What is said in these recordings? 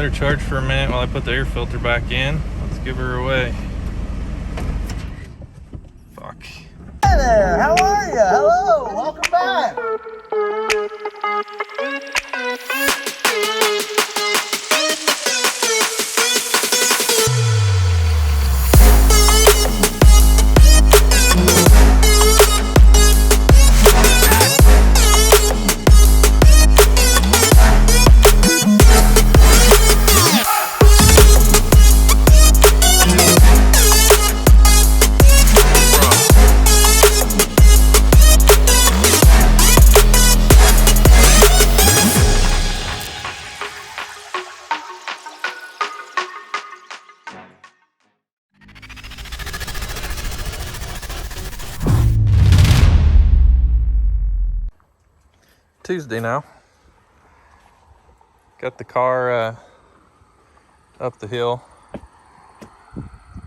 let her charge for a minute while I put the air filter back in. Let's give her away. Fuck. Hey there, how are you? Hello, welcome back. Tuesday now. Got the car up the hill,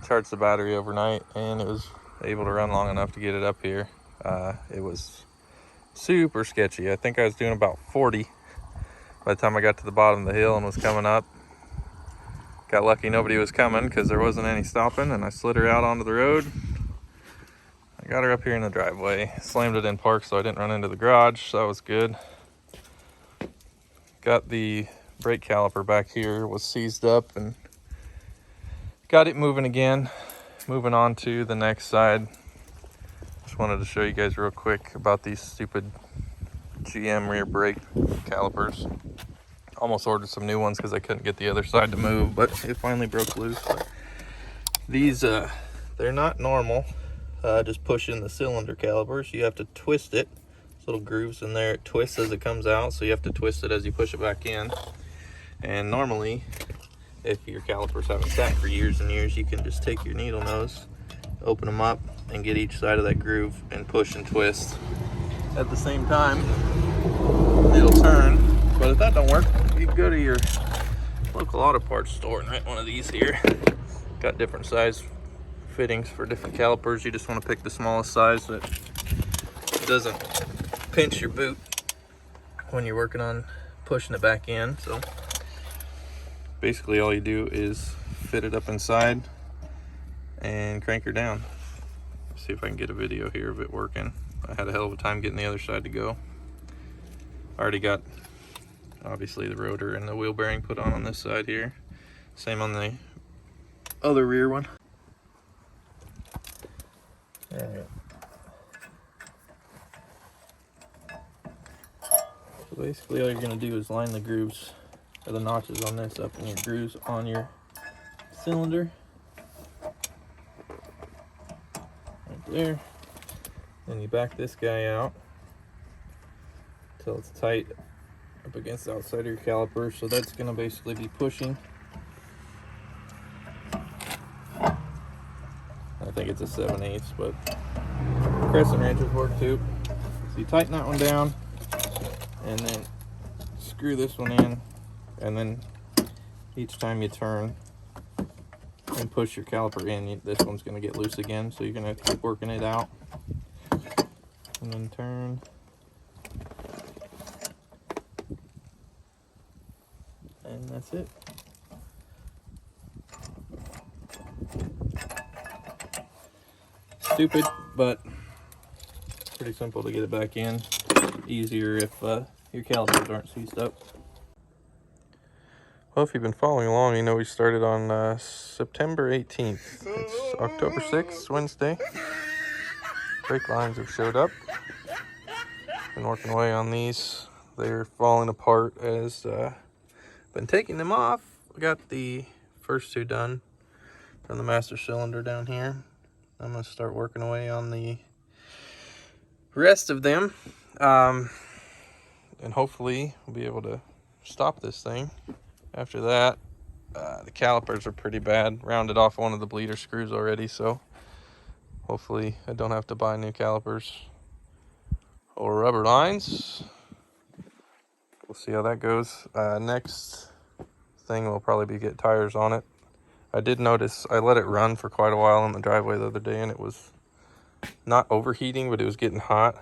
charged the battery overnight, and it was able to run long enough to get it up here. It was super sketchy. I think I was doing about 40 by the time I got to the bottom of the hill and was coming up. Got lucky nobody was coming because there wasn't any stopping, and I slid her out onto the road. I got her up here in the driveway, slammed it in park so I didn't run into the garage, so that was good. Got the brake caliper back here, was seized up, and got it moving again. Moving on to the next side. Just wanted to show you guys real quick about these stupid GM rear brake calipers. Almost ordered some new ones because I couldn't get the other side to move, but it finally broke loose. But these, they're not normal. Just pushing the cylinder calipers. You have to twist it. Little grooves in there, it twists as it comes out, so you have to twist it as you push it back in. And normally, if your calipers haven't sat for years and years, you can just take your needle nose, open them up, and get each side of that groove and push and twist at the same time. It'll turn, but if that don't work, you can go to your local auto parts store and rent one of these here. Got different size fittings for different calipers. You just want to pick the smallest size that doesn't pinch your boot when you're working on pushing it back in. So basically all you do is fit it up inside and crank her down. See if I can get a video here of it working. I had a hell of a time getting the other side to go. I already got obviously the rotor and the wheel bearing put on this side here. Same on the other rear one. All right. So basically all you're going to do is line the grooves, or the notches on this up in your grooves on your cylinder. Right there. Then you back this guy out until it's tight up against the outside of your caliper. So that's going to basically be pushing. I think it's a 7/8, but crescent wrenches work too. So you tighten that one down, and then screw this one in, and then each time you turn and push your caliper in, this one's going to get loose again, so you're going to have to keep working it out. And then turn. And that's it. Stupid, but pretty simple to get it back in. Easier if your calipers aren't seized up. Well, if you've been following along, you know we started on September 18th. It's October 6th, Wednesday. Brake lines have showed up. Been working away on these. They're falling apart as been taking them off. We got the first two done from the master cylinder down here. I'm going to start working away on the rest of them. And hopefully we'll be able to stop this thing. After that, the calipers are pretty bad. Rounded off one of the bleeder screws already, so hopefully I don't have to buy new calipers or rubber lines. We'll see how that goes. Next thing will probably be get tires on it. I did notice I let it run for quite a while in the driveway the other day, and it was not overheating, but it was getting hot.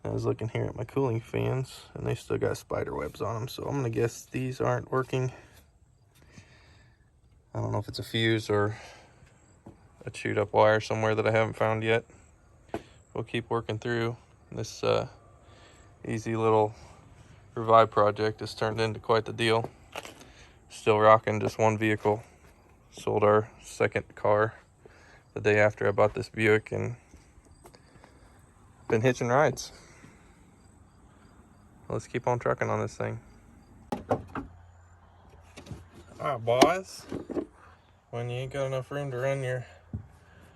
I was looking here at my cooling fans, and they still got spider webs on them, so I'm gonna guess these aren't working I don't know if it's a fuse or a chewed up wire somewhere that I haven't found yet. We'll keep working through. This easy little revive project has turned into quite the deal. Still rocking just one vehicle. Sold our second car the day after I bought this Buick and been hitching rides. Let's keep on trucking on this thing. Alright, boys. When you ain't got enough room to run your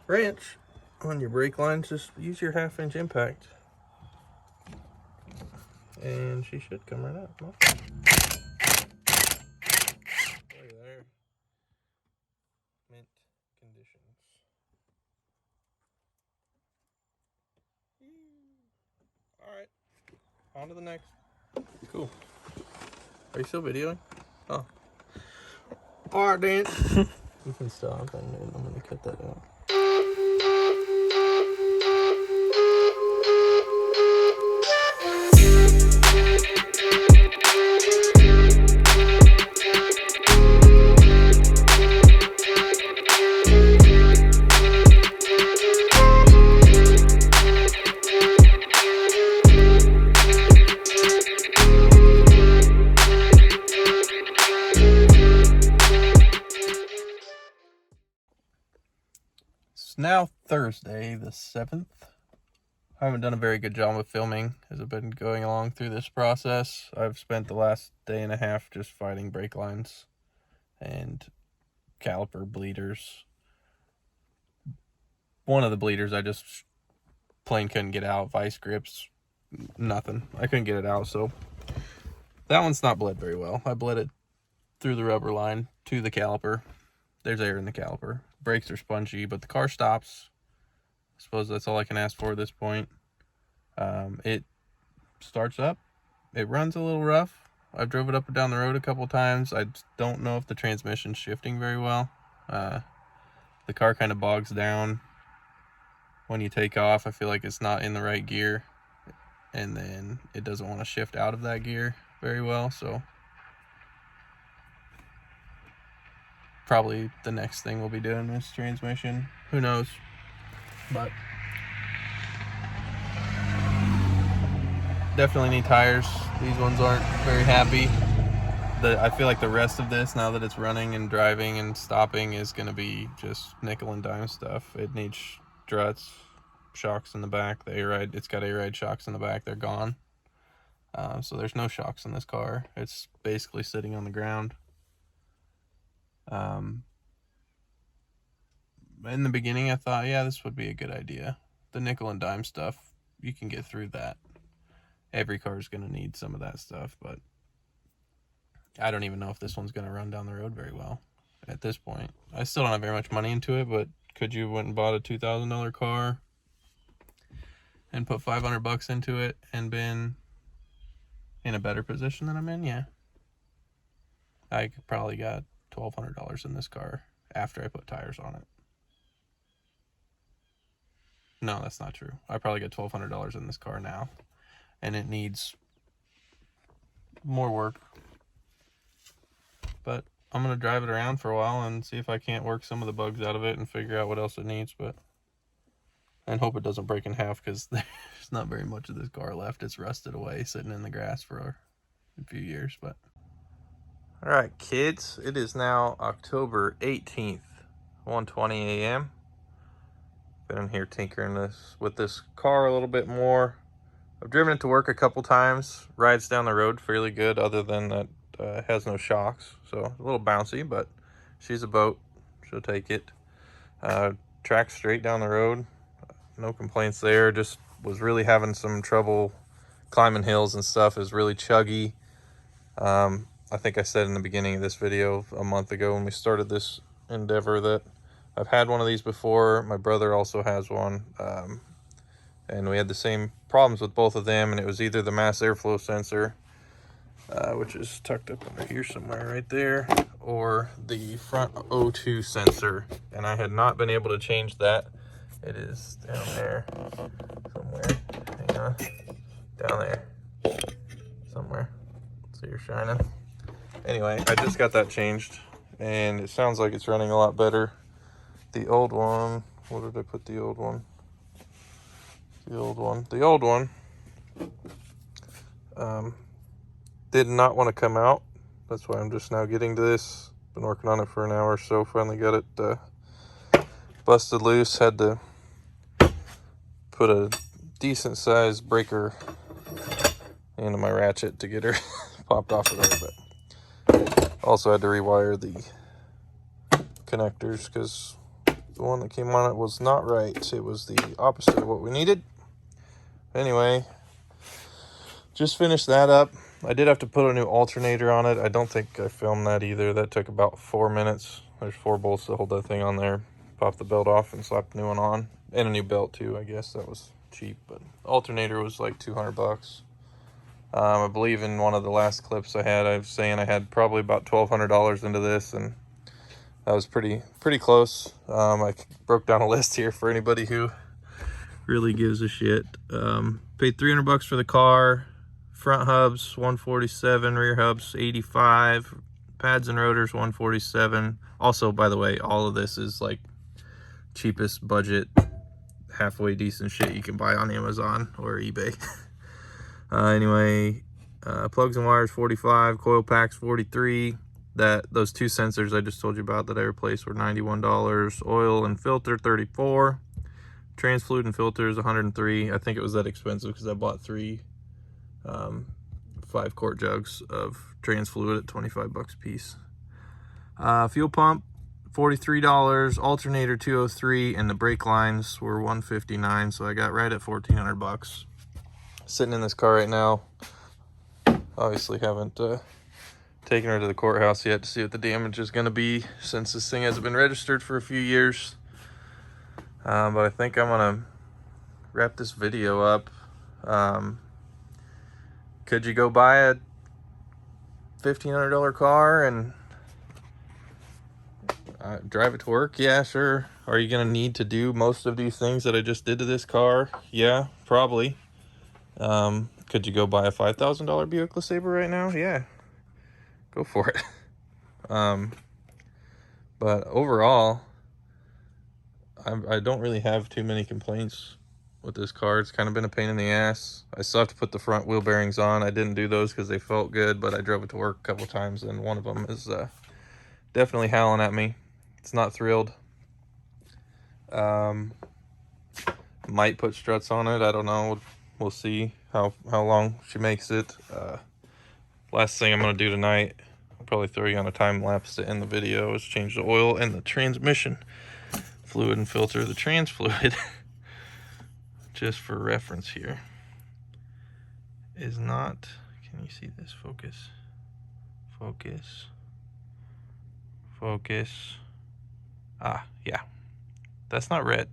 wrench on your brake lines, just use your 1/2-inch impact. And she should come right up. Look at there. Mint conditions. Alright. On to the next. Cool. Are you still videoing? Oh. Alright, Dan. You can stop and I'm gonna cut that out. It's now Thursday, the 7th. I haven't done a very good job of filming as I've been going along through this process. I've spent the last day and a half just fighting brake lines and caliper bleeders. One of the bleeders I just plain couldn't get out. Vice grips, nothing. I couldn't get it out, so that one's not bled very well. I bled it through the rubber line to the caliper. There's air in the caliper. Brakes are spongy, but the car stops. I suppose that's all I can ask for at this point. It starts up. It runs a little rough. I've drove it up and down the road a couple times. I don't know if the transmission's shifting very well. The car kind of bogs down when you take off. I feel like it's not in the right gear, and then it doesn't want to shift out of that gear very well, so probably the next thing we'll be doing is transmission. Who knows? But definitely need tires. These ones aren't very happy. I feel like the rest of this, now that it's running and driving and stopping, is going to be just nickel and dime stuff. It needs struts, shocks in the back. The A-Ride, it's got A-Ride shocks in the back. They're gone. So there's no shocks in this car. It's basically sitting on the ground. In the beginning, I thought, yeah, this would be a good idea. The nickel and dime stuff, you can get through that. Every car is going to need some of that stuff, but I don't even know if this one's going to run down the road very well at this point. I still don't have very much money into it, but could you went and bought a $2,000 car and put $500 into it and been in a better position than I'm in? Yeah. I probably got $1,200 in this car after I put tires on it. No, that's not true. I probably got $1,200 in this car now, and it needs more work. But I'm going to drive it around for a while and see if I can't work some of the bugs out of it and figure out what else it needs. And hope it doesn't break in half, because there's not very much of this car left. It's rusted away, sitting in the grass for a few years. But all right, kids, it is now October 18th, 1:20 a.m. Been in here tinkering with this car a little bit more. I've driven it to work a couple times. Rides down the road fairly good, other than that it has no shocks, so a little bouncy, but she's a boat. She'll take it. Tracks straight down the road. No complaints there. Just was really having some trouble climbing hills and stuff. Is really chuggy. I think I said in the beginning of this video a month ago when we started this endeavor that I've had one of these before. My brother also has one, and we had the same problems with both of them, and it was either the mass airflow sensor, which is tucked up under here somewhere right there, or the front O2 sensor, and I had not been able to change that. It is down there somewhere. Hang on. Down there somewhere. So you're shining. Anyway, I just got that changed, and it sounds like it's running a lot better. The old one, where did I put the old one? The old one did not want to come out. That's why I'm just now getting to this. Been working on it for an hour or so. Finally got it busted loose. Had to put a decent sized breaker into my ratchet to get her popped off of there, but also had to rewire the connectors because the one that came on it was not right. It was the opposite of what we needed. Anyway, just finished that up. I did have to put a new alternator on it. I don't think I filmed that either. That took about 4 minutes. There's 4 bolts to hold that thing on there. Pop the belt off and slap the new one on. And a new belt too, I guess. That was cheap, but alternator was like $200. I believe in one of the last clips I was saying I had probably about $1,200 into this, and that was pretty close. I broke down a list here for anybody who really gives a shit. Paid $300 for the car. Front hubs $147, rear hubs $85, pads and rotors $147. Also, by the way, all of this is like cheapest budget, halfway decent shit you can buy on Amazon or eBay. Anyway, plugs and wires $45, coil packs $43. Those 2 sensors I just told you about that I replaced were $91. Oil and filter $34. Trans fluid and filters $103. I think it was that expensive because I bought 3 5-quart jugs of trans fluid at $25 a piece. Fuel pump $43, alternator $203, and the brake lines were $159. So I got right at $1,400. Sitting in this car right now. Obviously haven't taken her to the courthouse yet to see what the damage is going to be, since this thing hasn't been registered for a few years. But I think I'm gonna wrap this video up. Could you go buy a $1,500 car and drive it to work? Yeah, sure. Are you gonna need to do most of these things that I just did to this car? Yeah, probably. Could you go buy a $5,000 Buick LaSabre right now? Yeah, go for it. But overall, I don't really have too many complaints with this car. It's kind of been a pain in the ass. I still have to put the front wheel bearings on. I didn't do those because they felt good, but I drove it to work a couple times, and one of them is definitely howling at me. It's not thrilled. Might put struts on it. I don't know. We'll see how long she makes it. Last thing I'm going to do tonight, I'll probably throw you on a time lapse to end the video, is change the oil and the transmission fluid and filter the trans fluid. Just for reference here, is not, can you see this? Focus. Yeah, that's not red.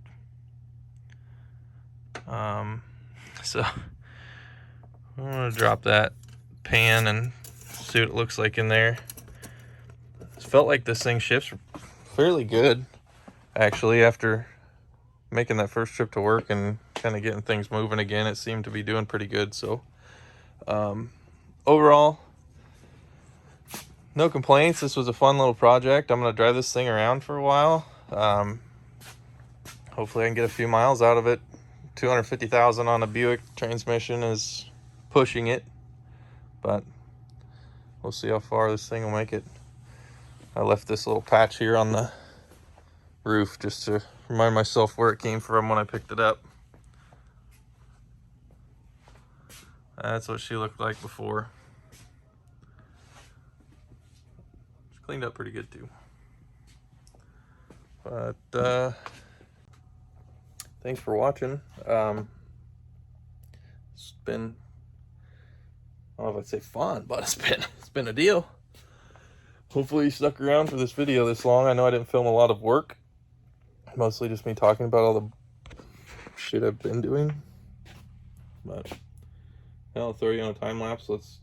So I'm gonna drop that pan and see what it looks like in there. It felt like this thing shifts fairly good, actually. After making that first trip to work and kind of getting things moving again, it seemed to be doing pretty good. So overall, no complaints. This was a fun little project. I'm gonna drive this thing around for a while. Hopefully I can get a few miles out of it. 250,000 on a Buick transmission is pushing it, but we'll see how far this thing will make it. I left this little patch here on the roof just to remind myself where it came from when I picked it up. That's what she looked like before. She cleaned up pretty good too. But thanks for watching. It's been, I don't know if I'd say fun, but it's been a deal. Hopefully you stuck around for this video this long. I know I didn't film a lot of work. Mostly just me talking about all the shit I've been doing. But yeah, I'll throw you on a time lapse. Let's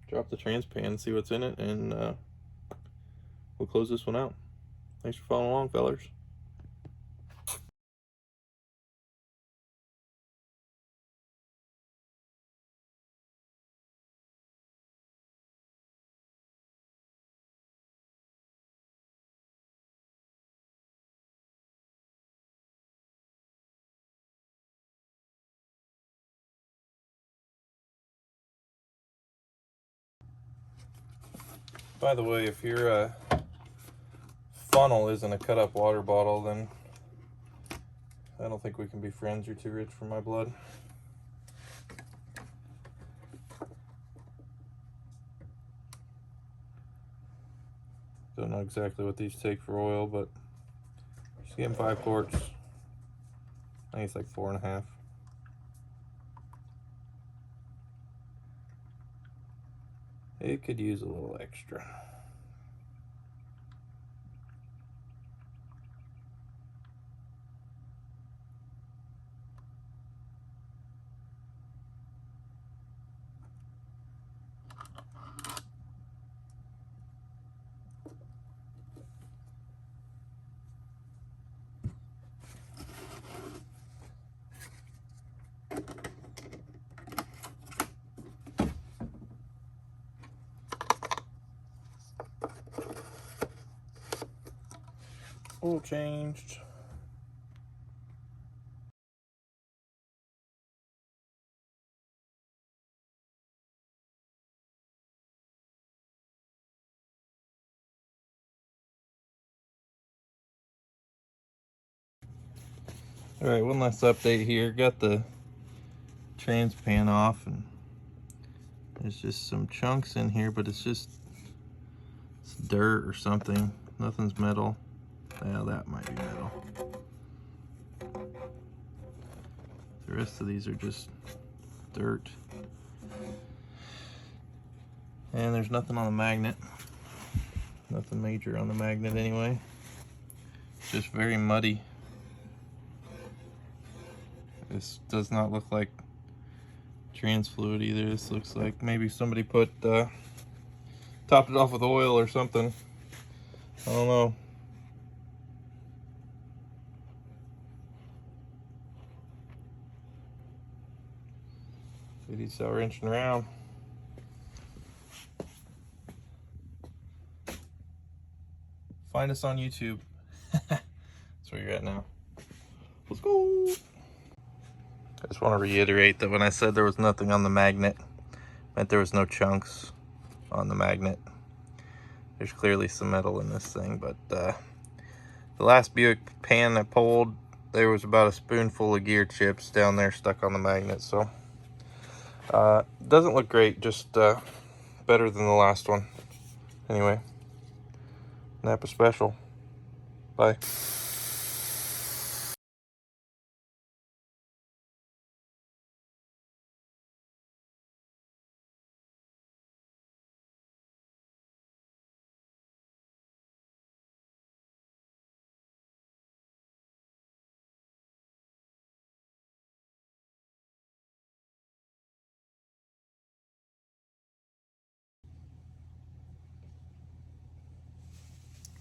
drop the trans pan and see what's in it, and we'll close this one out. Thanks for following along, fellers. By the way, if your funnel isn't a cut up water bottle, then I don't think we can be friends. You're too rich for my blood. Don't know exactly what these take for oil, but just getting 5 quarts. I think it's like 4.5. It could use a little extra. Oil changed. All right, one last update here. Got the trans pan off, and there's just some chunks in here, but it's dirt or something. Nothing's metal. Yeah, that might be metal. The rest of these are just dirt. And there's nothing on the magnet. Nothing major on the magnet anyway. It's just very muddy. This does not look like trans fluid either. This looks like maybe somebody topped it off with oil or something. I don't know. See these out wrenching around. Find us on YouTube. That's where you're at now. Let's go. I just want to reiterate that when I said there was nothing on the magnet, I meant there was no chunks on the magnet. There's clearly some metal in this thing, but the last Buick pan I pulled, there was about a spoonful of gear chips down there stuck on the magnet. So doesn't look great, just better than the last one. Anyway, Napa Special. Bye.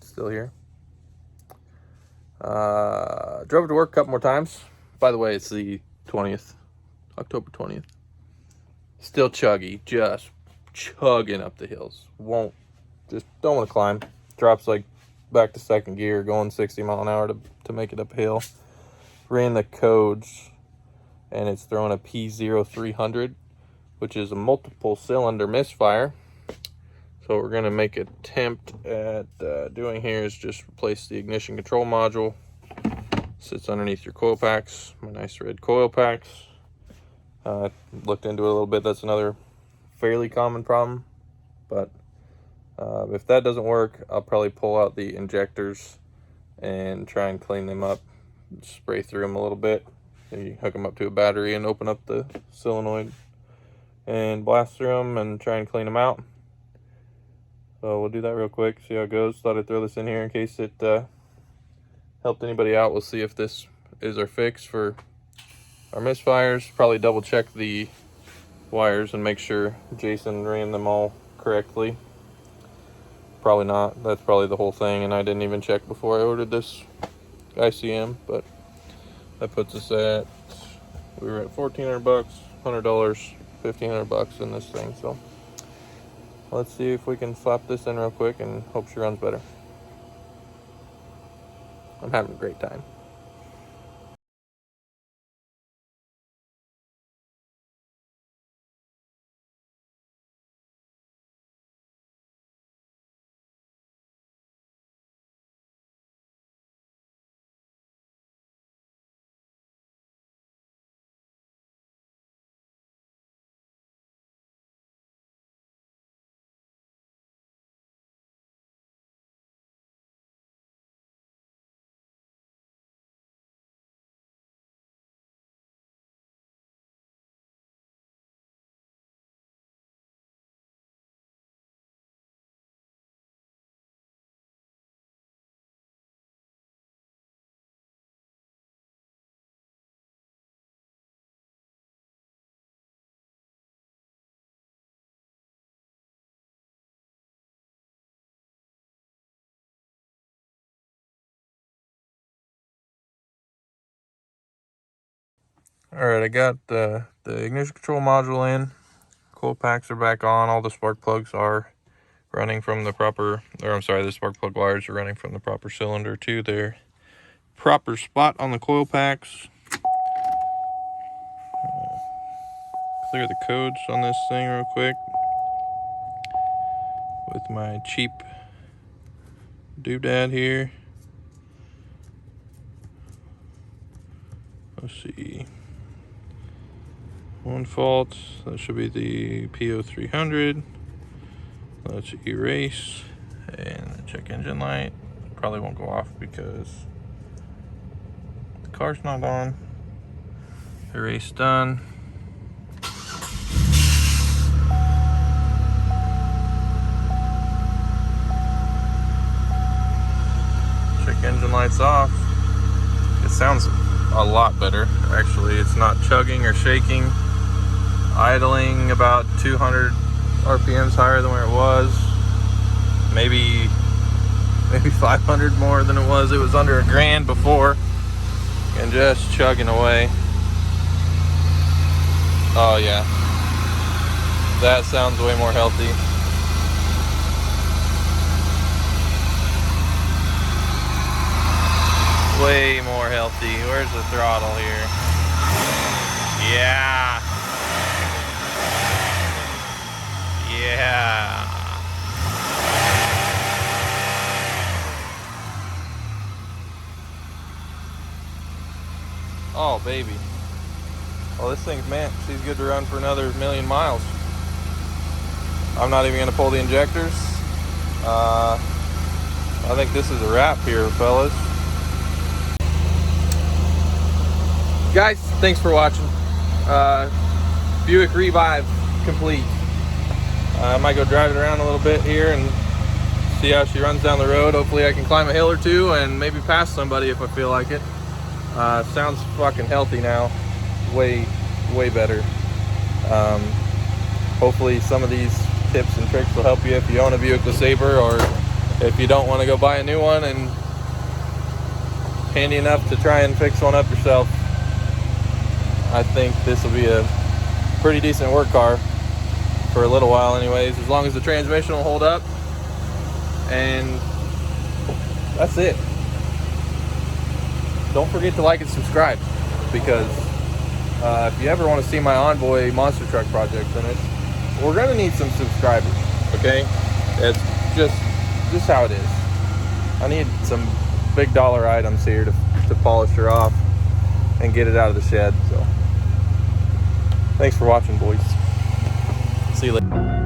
Still here. Drove to work a couple more times. By the way, it's the 20th, October 20th. Still chuggy, just chugging up the hills. Don't want to climb. Drops like back to second gear, going 60 mile an hour to make it uphill. Ran the codes, and it's throwing a P0300, which is a multiple cylinder misfire. So what we're going to make an attempt at doing here is just replace the ignition control module. Sits underneath your coil packs, my nice red coil packs. Looked into it a little bit. That's another fairly common problem, but if that doesn't work, I'll probably pull out the injectors and try and clean them up. Spray through them a little bit. You hook them up to a battery and open up the solenoid and blast through them and try and clean them out. So we'll do that real quick, see how it goes. Thought I'd throw this in here in case it helped anybody out. We'll see if this is our fix for our misfires. Probably double check the wires and make sure Jason ran them all correctly. Probably not. That's probably the whole thing, and I didn't even check before I ordered this ICM, but that puts us at, we were at $1,400, $100, $1,500 in this thing. So let's see if we can slap this in real quick and hope she runs better. I'm having a great time. All right, I got the ignition control module in. Coil packs are back on. All the spark plugs are running from the proper, or I'm sorry, the spark plug wires are running from the proper cylinder to their proper spot on the coil packs. Clear the codes on this thing real quick with my cheap doodad here. Let's see. One fault, that should be the PO300. Let's erase, and the check engine light probably won't go off because the car's not on. Erase done. Check engine lights off. It sounds a lot better, actually. It's not chugging or shaking. Idling about 200 RPMs higher than where it was. Maybe 500 more than it was. It was under $1,000 before, and just chugging away. Oh yeah, that sounds way more healthy. Way more healthy. Where's the throttle here? Yeah. Yeah. Oh, baby. Well, this thing's meant she's good to run for another 1,000,000 miles. I'm not even going to pull the injectors. I think this is a wrap here, fellas. Guys, thanks for watching. Buick Revive complete. I might go drive it around a little bit here and see how she runs down the road. Hopefully I can climb a hill or two and maybe pass somebody if I feel like it. Sounds fucking healthy now. Way better. Hopefully some of these tips and tricks will help you if you own a Buick LaSabre, or if you don't want to go buy a new one, and handy enough to try and fix one up yourself. I think this will be a pretty decent work car for a little while anyways, as long as the transmission will hold up. And that's it. Don't forget to like and subscribe, because if you ever want to see my Envoy monster truck project finished, we're gonna need some subscribers. Okay, it's just how it is. I need some big dollar items here to polish her off and get it out of the shed. So thanks for watching, boys. See you later.